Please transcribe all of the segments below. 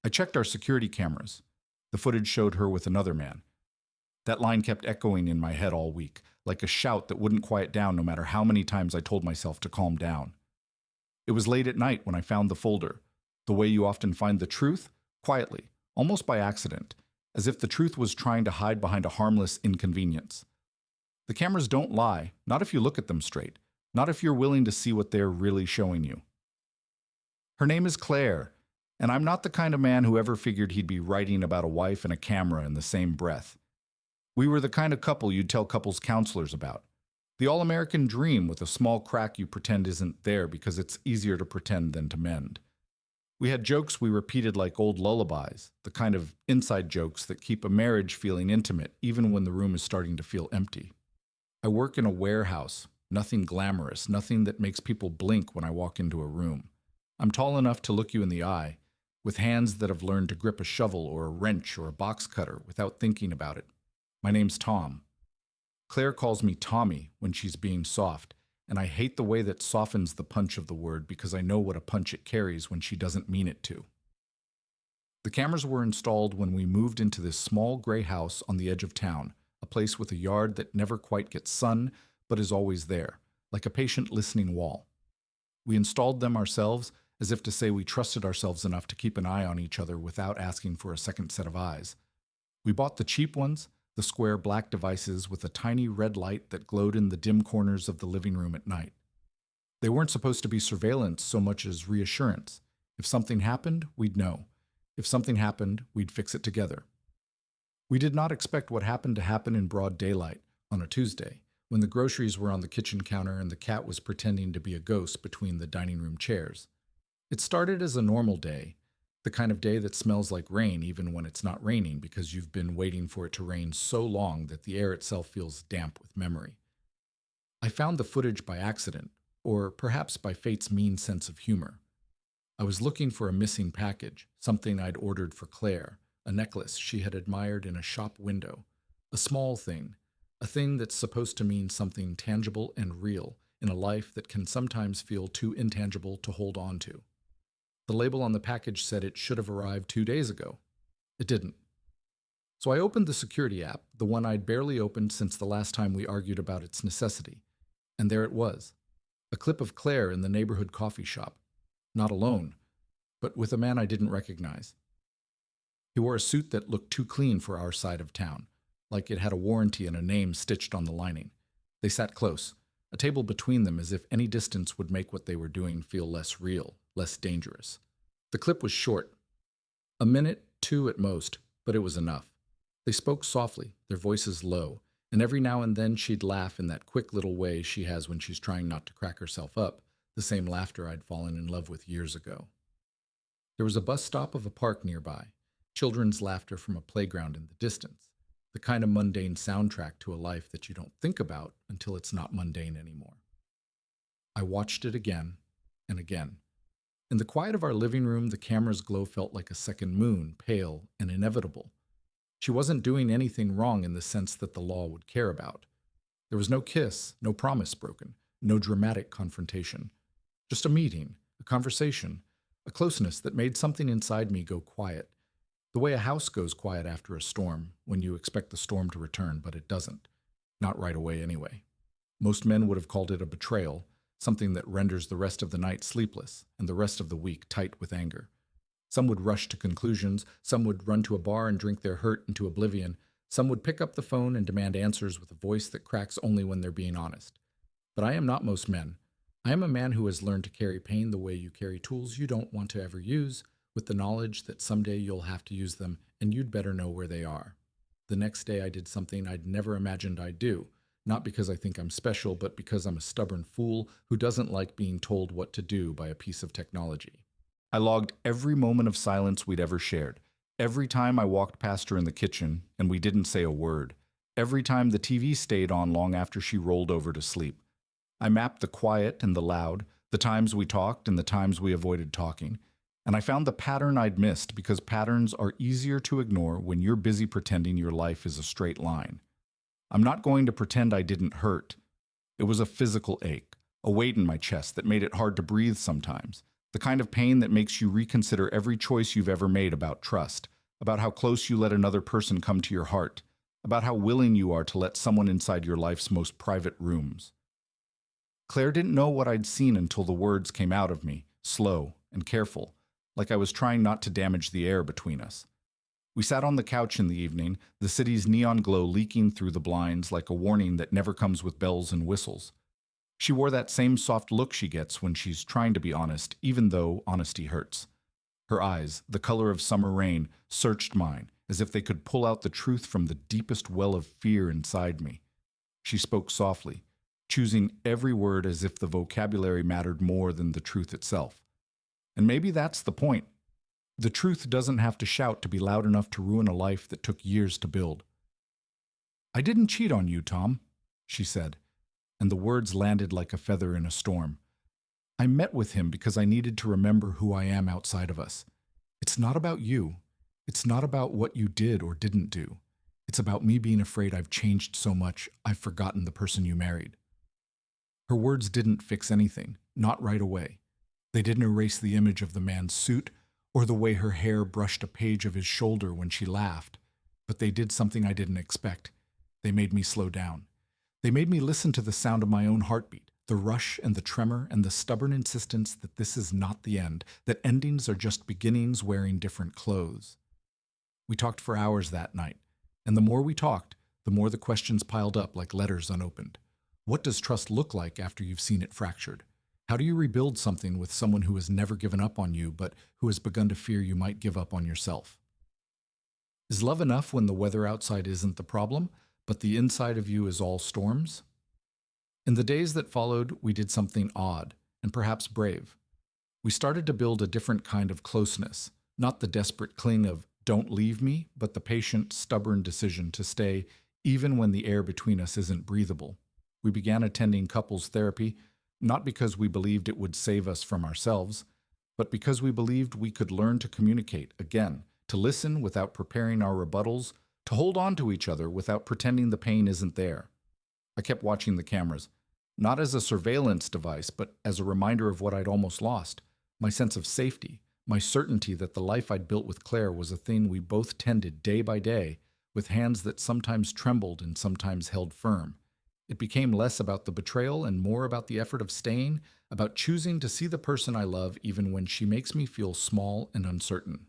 I checked our security cameras. The footage showed her with another man. That line kept echoing in my head all week, like a shout that wouldn't quiet down no matter how many times I told myself to calm down. It was late at night when I found the folder, the way you often find the truth, quietly, almost by accident, as if the truth was trying to hide behind a harmless inconvenience. The cameras don't lie, not if you look at them straight, not if you're willing to see what they're really showing you. Her name is Claire, and I'm not the kind of man who ever figured he'd be writing about a wife and a camera in the same breath. We were the kind of couple you'd tell couples counselors about. The all-American dream with a small crack you pretend isn't there because it's easier to pretend than to mend. We had jokes we repeated like old lullabies, the kind of inside jokes that keep a marriage feeling intimate even when the room is starting to feel empty. I work in a warehouse, nothing glamorous, nothing that makes people blink when I walk into a room. I'm tall enough to look you in the eye, with hands that have learned to grip a shovel or a wrench or a box cutter without thinking about it. My name's Tom. Claire calls me Tommy when she's being soft, and I hate the way that softens the punch of the word because I know what a punch it carries when she doesn't mean it to. The cameras were installed when we moved into this small gray house on the edge of town, a place with a yard that never quite gets sun, but is always there, like a patient listening wall. We installed them ourselves, as if to say we trusted ourselves enough to keep an eye on each other without asking for a second set of eyes. We bought the cheap ones, the square black devices with a tiny red light that glowed in the dim corners of the living room at night. They weren't supposed to be surveillance so much as reassurance. If something happened, we'd know. If something happened, we'd fix it together. We did not expect what happened to happen in broad daylight, on a Tuesday, when the groceries were on the kitchen counter and the cat was pretending to be a ghost between the dining room chairs. It started as a normal day, the kind of day that smells like rain even when it's not raining because you've been waiting for it to rain so long that the air itself feels damp with memory. I found the footage by accident, or perhaps by fate's mean sense of humor. I was looking for a missing package, something I'd ordered for Claire, a necklace she had admired in a shop window, a small thing, a thing that's supposed to mean something tangible and real in a life that can sometimes feel too intangible to hold on to. The label on the package said it should have arrived 2 days ago. It didn't. So I opened the security app, the one I'd barely opened since the last time we argued about its necessity. And there it was, a clip of Claire in the neighborhood coffee shop. Not alone, but with a man I didn't recognize. He wore a suit that looked too clean for our side of town, like it had a warranty and a name stitched on the lining. They sat close, a table between them as if any distance would make what they were doing feel less real, less dangerous. The clip was short, a minute, 2 at most, but it was enough. They spoke softly, their voices low, and every now and then she'd laugh in that quick little way she has when she's trying not to crack herself up, the same laughter I'd fallen in love with years ago. There was a bus stop of a park nearby, children's laughter from a playground in the distance, the kind of mundane soundtrack to a life that you don't think about until it's not mundane anymore. I watched it again and again. In the quiet of our living room, the camera's glow felt like a second moon, pale and inevitable. She wasn't doing anything wrong in the sense that the law would care about. There was no kiss, no promise broken, no dramatic confrontation. Just a meeting, a conversation, a closeness that made something inside me go quiet. The way a house goes quiet after a storm, when you expect the storm to return, but it doesn't. Not right away anyway. Most men would have called it a betrayal, something that renders the rest of the night sleepless and the rest of the week tight with anger. Some would rush to conclusions, some would run to a bar and drink their hurt into oblivion, some would pick up the phone and demand answers with a voice that cracks only when they're being honest. But I am not most men. I am a man who has learned to carry pain the way you carry tools you don't want to ever use, with the knowledge that someday you'll have to use them and you'd better know where they are. The next day I did something I'd never imagined I'd do, not because I think I'm special, but because I'm a stubborn fool who doesn't like being told what to do by a piece of technology. I logged every moment of silence we'd ever shared, every time I walked past her in the kitchen and we didn't say a word, every time the TV stayed on long after she rolled over to sleep. I mapped the quiet and the loud, the times we talked and the times we avoided talking, and I found the pattern I'd missed because patterns are easier to ignore when you're busy pretending your life is a straight line. I'm not going to pretend I didn't hurt. It was a physical ache, a weight in my chest that made it hard to breathe sometimes, The kind of pain that makes you reconsider every choice you've ever made about trust, about how close you let another person come to your heart, about how willing you are to let someone inside your life's most private rooms. Claire didn't know what I'd seen until the words came out of me, slow and careful, like I was trying not to damage the air between us. We sat on the couch in the evening, the city's neon glow leaking through the blinds like a warning that never comes with bells and whistles. She wore that same soft look she gets when she's trying to be honest, even though honesty hurts. Her eyes, the color of summer rain, searched mine, as if they could pull out the truth from the deepest well of fear inside me. She spoke softly, choosing every word as if the vocabulary mattered more than the truth itself. And maybe that's the point. The truth doesn't have to shout to be loud enough to ruin a life that took years to build. "I didn't cheat on you, Tom," she said, and the words landed like a feather in a storm. "I met with him because I needed to remember who I am outside of us. It's not about you. It's not about what you did or didn't do. It's about me being afraid I've changed so much I've forgotten the person you married." Her words didn't fix anything, not right away. They didn't erase the image of the man's suit or the way her hair brushed a page of his shoulder when she laughed, but they did something I didn't expect. They made me slow down. They made me listen to the sound of my own heartbeat, the rush and the tremor and the stubborn insistence that this is not the end, that endings are just beginnings wearing different clothes. We talked for hours that night, and the more we talked, the more the questions piled up like letters unopened. What does trust look like after you've seen it fractured? How do you rebuild something with someone who has never given up on you, but who has begun to fear you might give up on yourself? Is love enough when the weather outside isn't the problem, but the inside of you is all storms? In the days that followed, we did something odd, and perhaps brave. We started to build a different kind of closeness, not the desperate cling of "don't leave me," but the patient, stubborn decision to stay even when the air between us isn't breathable. We began attending couples therapy, not because we believed it would save us from ourselves, but because we believed we could learn to communicate again, to listen without preparing our rebuttals, to hold on to each other without pretending the pain isn't there. I kept watching the cameras, not as a surveillance device, but as a reminder of what I'd almost lost, my sense of safety, my certainty that the life I'd built with Claire was a thing we both tended day by day, with hands that sometimes trembled and sometimes held firm. It became less about the betrayal and more about the effort of staying, about choosing to see the person I love even when she makes me feel small and uncertain.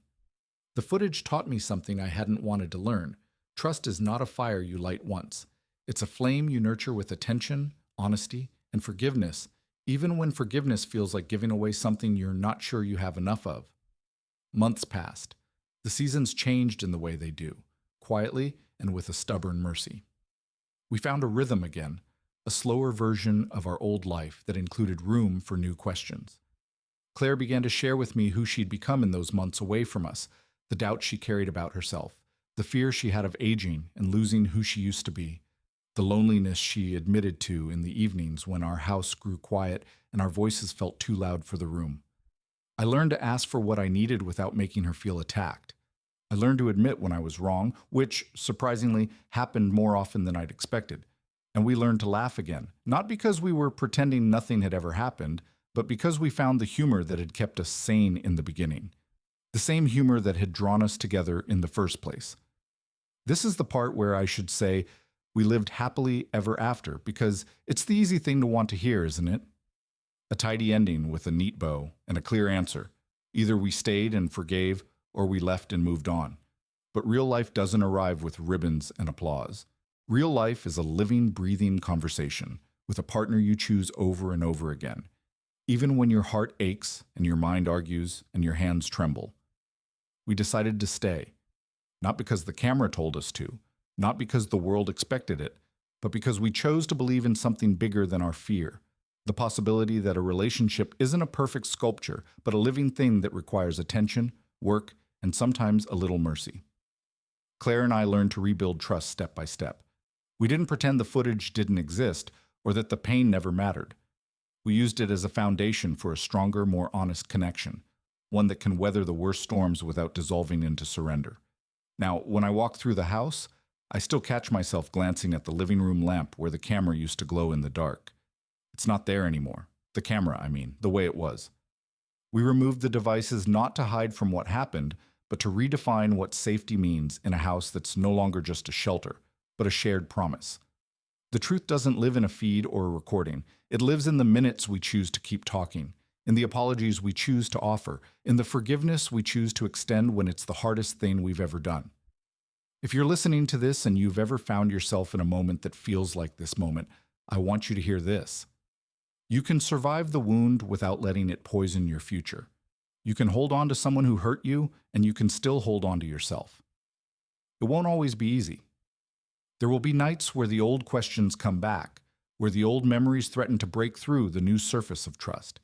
The footage taught me something I hadn't wanted to learn. Trust is not a fire you light once. It's a flame you nurture with attention, honesty, and forgiveness, even when forgiveness feels like giving away something you're not sure you have enough of. Months passed. The seasons changed in the way they do, quietly and with a stubborn mercy. We found a rhythm again, a slower version of our old life that included room for new questions. Claire began to share with me who she'd become in those months away from us, the doubts she carried about herself, the fear she had of aging and losing who she used to be, the loneliness she admitted to in the evenings when our house grew quiet and our voices felt too loud for the room. I learned to ask for what I needed without making her feel attacked. I learned to admit when I was wrong, which, surprisingly, happened more often than I'd expected. And we learned to laugh again, not because we were pretending nothing had ever happened, but because we found the humor that had kept us sane in the beginning. The same humor that had drawn us together in the first place. This is the part where I should say we lived happily ever after, because it's the easy thing to want to hear, isn't it? A tidy ending with a neat bow and a clear answer. Either we stayed and forgave, or we left and moved on. But real life doesn't arrive with ribbons and applause. Real life is a living, breathing conversation with a partner you choose over and over again, even when your heart aches and your mind argues and your hands tremble. We decided to stay, not because the camera told us to, not because the world expected it, but because we chose to believe in something bigger than our fear, the possibility that a relationship isn't a perfect sculpture, but a living thing that requires attention, work, and sometimes a little mercy. Claire and I learned to rebuild trust step by step. We didn't pretend the footage didn't exist or that the pain never mattered. We used it as a foundation for a stronger, more honest connection, one that can weather the worst storms without dissolving into surrender. Now, when I walk through the house, I still catch myself glancing at the living room lamp where the camera used to glow in the dark. It's not there anymore. The camera, I mean, the way it was. We removed the devices not to hide from what happened, but to redefine what safety means in a house that's no longer just a shelter, but a shared promise. The truth doesn't live in a feed or a recording. It lives in the minutes we choose to keep talking, in the apologies we choose to offer, in the forgiveness we choose to extend when it's the hardest thing we've ever done. If you're listening to this and you've ever found yourself in a moment that feels like this moment, I want you to hear this. You can survive the wound without letting it poison your future. You can hold on to someone who hurt you, and you can still hold on to yourself. It won't always be easy. There will be nights where the old questions come back, where the old memories threaten to break through the new surface of trust.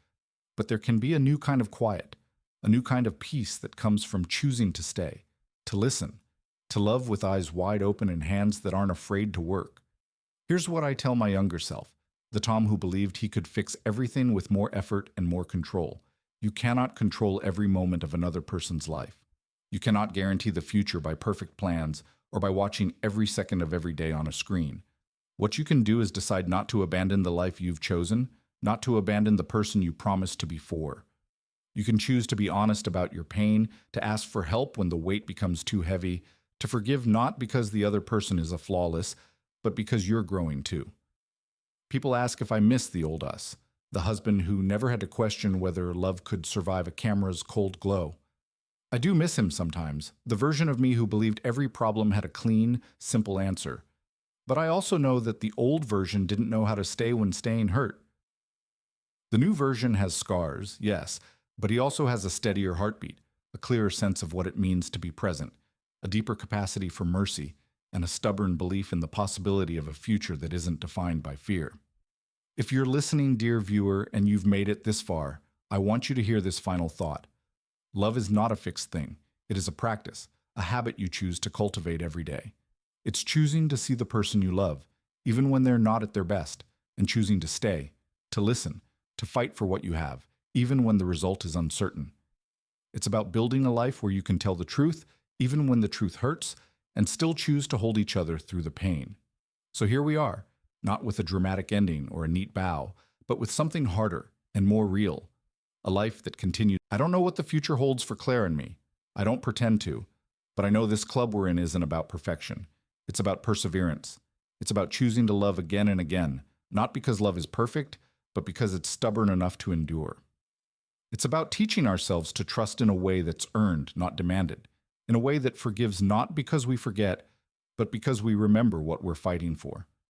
But there can be a new kind of quiet, a new kind of peace that comes from choosing to stay, to listen, to love with eyes wide open and hands that aren't afraid to work. Here's what I tell my younger self, the Tom who believed he could fix everything with more effort and more control. You cannot control every moment of another person's life. You cannot guarantee the future by perfect plans or by watching every second of every day on a screen. What you can do is decide not to abandon the life you've chosen, not to abandon the person you promised to be for. You can choose to be honest about your pain, to ask for help when the weight becomes too heavy, to forgive not because the other person is a flawless, but because you're growing too. People ask if I miss the old us, the husband who never had to question whether love could survive a camera's cold glow. I do miss him sometimes, the version of me who believed every problem had a clean, simple answer. But I also know that the old version didn't know how to stay when staying hurt. The new version has scars, yes, but he also has a steadier heartbeat, a clearer sense of what it means to be present, a deeper capacity for mercy, and a stubborn belief in the possibility of a future that isn't defined by fear. If you're listening, dear viewer, and you've made it this far, I want you to hear this final thought. Love is not a fixed thing. It is a practice, a habit you choose to cultivate every day. It's choosing to see the person you love, even when they're not at their best, and choosing to stay, to listen, to fight for what you have, even when the result is uncertain. It's about building a life where you can tell the truth, even when the truth hurts, and still choose to hold each other through the pain. So here we are, not with a dramatic ending or a neat bow, but with something harder and more real, a life that continues. I don't know what the future holds for Claire and me. I don't pretend to, but I know this club we're in isn't about perfection. It's about perseverance. It's about choosing to love again and again, not because love is perfect, but because it's stubborn enough to endure. It's about teaching ourselves to trust in a way that's earned, not demanded, in a way that forgives not because we forget, but because we remember what we're fighting for.